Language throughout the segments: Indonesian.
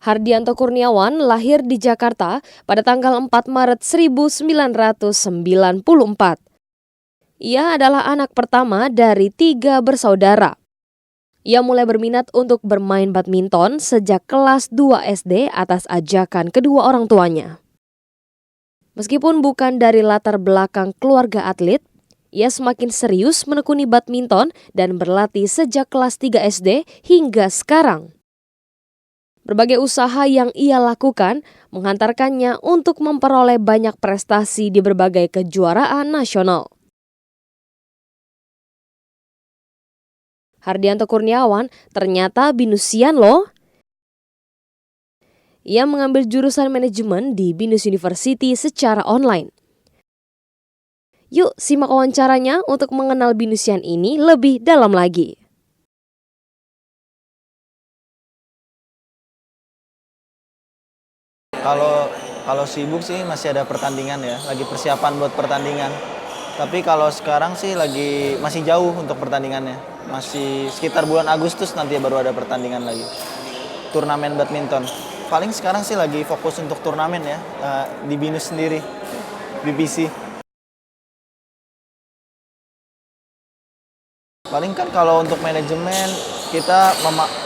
Hardianto Kurniawan lahir di Jakarta pada tanggal 4 Maret 1994. Ia adalah anak pertama dari 3 bersaudara. Ia mulai berminat untuk bermain badminton sejak kelas 2 SD atas ajakan kedua orang tuanya. Meskipun bukan dari latar belakang keluarga atlet, ia semakin serius menekuni badminton dan berlatih sejak kelas 3 SD hingga sekarang. Berbagai usaha yang ia lakukan menghantarkannya untuk memperoleh banyak prestasi di berbagai kejuaraan nasional. Hardianto Kurniawan ternyata binusian loh. Ia mengambil jurusan manajemen di Binus University secara online. Yuk simak wawancaranya untuk mengenal binusian ini lebih dalam lagi. Kalau sibuk sih masih ada pertandingan ya, lagi persiapan buat pertandingan. Tapi kalau sekarang sih masih jauh untuk pertandingannya. Masih sekitar bulan Agustus nanti baru ada pertandingan lagi. Turnamen badminton. Paling sekarang sih lagi fokus untuk turnamen ya, di Binus sendiri, BPC. Paling kan kalau untuk manajemen kita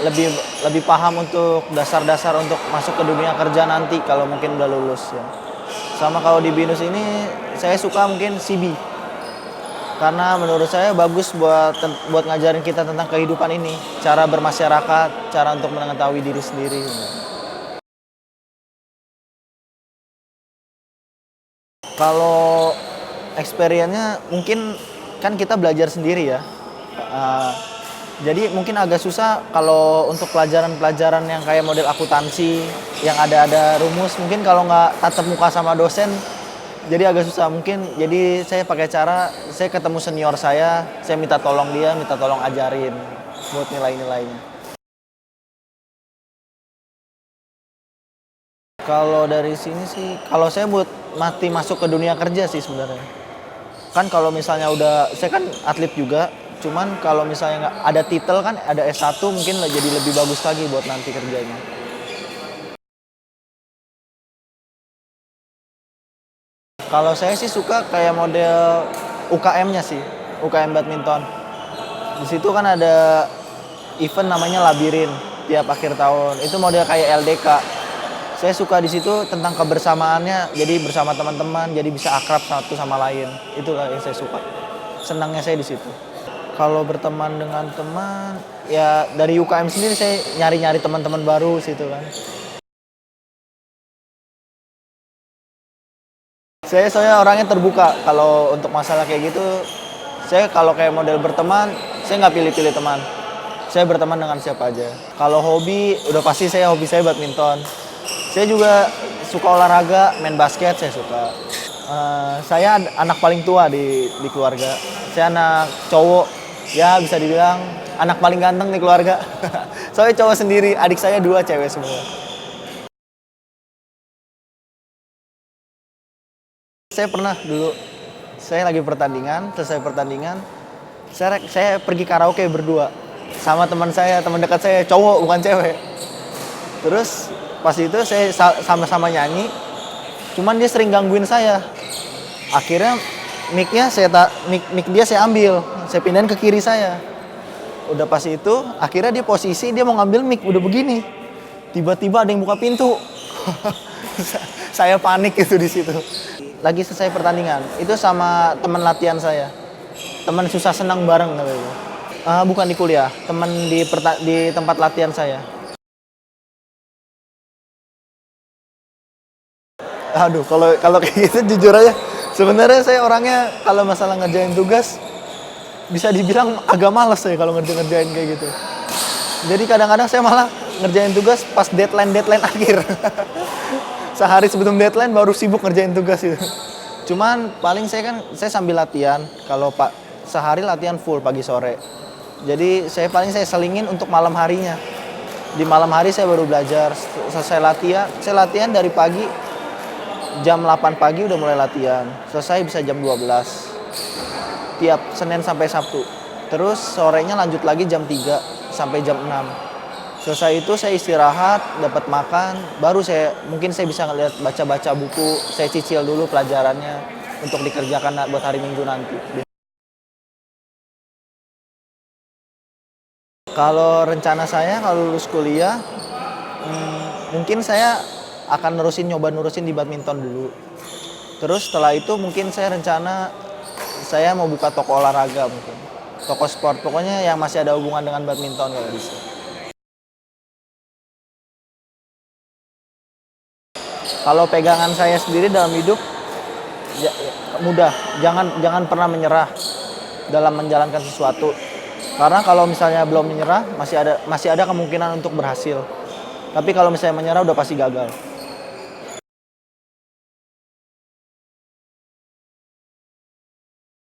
lebih paham untuk dasar-dasar untuk masuk ke dunia kerja nanti kalau mungkin udah lulus ya. Sama kalau di Binus ini saya suka mungkin CB. Karena menurut saya bagus buat ngajarin kita tentang kehidupan ini, cara bermasyarakat, cara untuk mengetahui diri sendiri. Kalau experience-nya mungkin kan kita belajar sendiri ya. Jadi mungkin agak susah kalau untuk pelajaran-pelajaran yang kayak model akuntansi yang ada rumus, mungkin kalau nggak tatap muka sama dosen jadi agak susah. Mungkin jadi saya pakai cara saya ketemu senior saya minta tolong ajarin buat nilai-nilainya. Kalau dari sini sih kalau saya buat masuk ke dunia kerja sih sebenarnya. Kan kalau misalnya saya kan atlet juga. Cuman kalau misalnya nggak ada titel kan, ada S1 mungkin jadi lebih bagus lagi buat nanti kerjanya. Kalau saya sih suka kayak model UKM-nya sih, UKM badminton. Di situ kan ada event namanya Labirin tiap akhir tahun. Itu model kayak LDK. Saya suka di situ tentang kebersamaannya, jadi bersama teman-teman, jadi bisa akrab satu sama lain. Itulah yang saya suka. Senangnya saya di situ. Kalau berteman dengan teman, ya dari UKM sendiri saya nyari-nyari teman-teman baru situ kan. Saya orangnya terbuka kalau untuk masalah kayak gitu. Saya kalau kayak model berteman, saya nggak pilih-pilih teman. Saya berteman dengan siapa aja. Kalau hobi, udah pasti hobi saya badminton. Saya juga suka olahraga, main basket saya suka. Saya anak paling tua di keluarga. Saya anak cowok. Ya bisa dibilang anak paling ganteng di keluarga. Soalnya cowok sendiri, adik saya 2 cewek semua. Saya pernah dulu, saya lagi selesai pertandingan, saya pergi karaoke berdua. Sama teman dekat saya, cowok bukan cewek. Terus pas itu saya sama-sama nyanyi, cuman dia sering gangguin saya. Akhirnya mic dia saya ambil, saya pindahin ke kiri saya. Udah pas itu, akhirnya dia posisi dia mau ngambil mic udah begini. Tiba-tiba ada yang buka pintu. Saya panik itu di situ. Lagi selesai pertandingan, itu sama teman latihan saya. Teman susah senang bareng gitu. Bukan di kuliah, teman di tempat latihan saya. Aduh, kalau kayak gitu jujur aja, sebenarnya saya orangnya kalau masalah ngerjain tugas bisa dibilang agak malas saya kalau ngerjain kayak gitu. Jadi kadang-kadang saya malah ngerjain tugas pas deadline akhir. Sehari sebelum deadline baru sibuk ngerjain tugas itu. Cuman paling saya sambil latihan. Kalau sehari latihan full pagi sore. Jadi saya selingin untuk malam harinya. Di malam hari saya baru belajar. Selesai saya latihan dari pagi. Jam 8 pagi udah mulai latihan. Selesai bisa jam 12. Tiap Senin sampai Sabtu. Terus sorenya lanjut lagi jam 3 sampai jam 6. Selesai itu saya istirahat, dapat makan, baru mungkin saya bisa ngeliat baca-baca buku, saya cicil dulu pelajarannya untuk dikerjakan buat hari Minggu nanti. Kalau rencana saya kalau lulus kuliah, mungkin saya akan nurusin di badminton dulu. Terus setelah itu mungkin saya rencana saya mau buka toko olahraga mungkin. Toko sport, pokoknya yang masih ada hubungan dengan badminton kalau bisa. Kalau pegangan saya sendiri dalam hidup mudah, jangan pernah menyerah dalam menjalankan sesuatu. Karena kalau misalnya belum menyerah, masih ada kemungkinan untuk berhasil. Tapi kalau misalnya menyerah udah pasti gagal.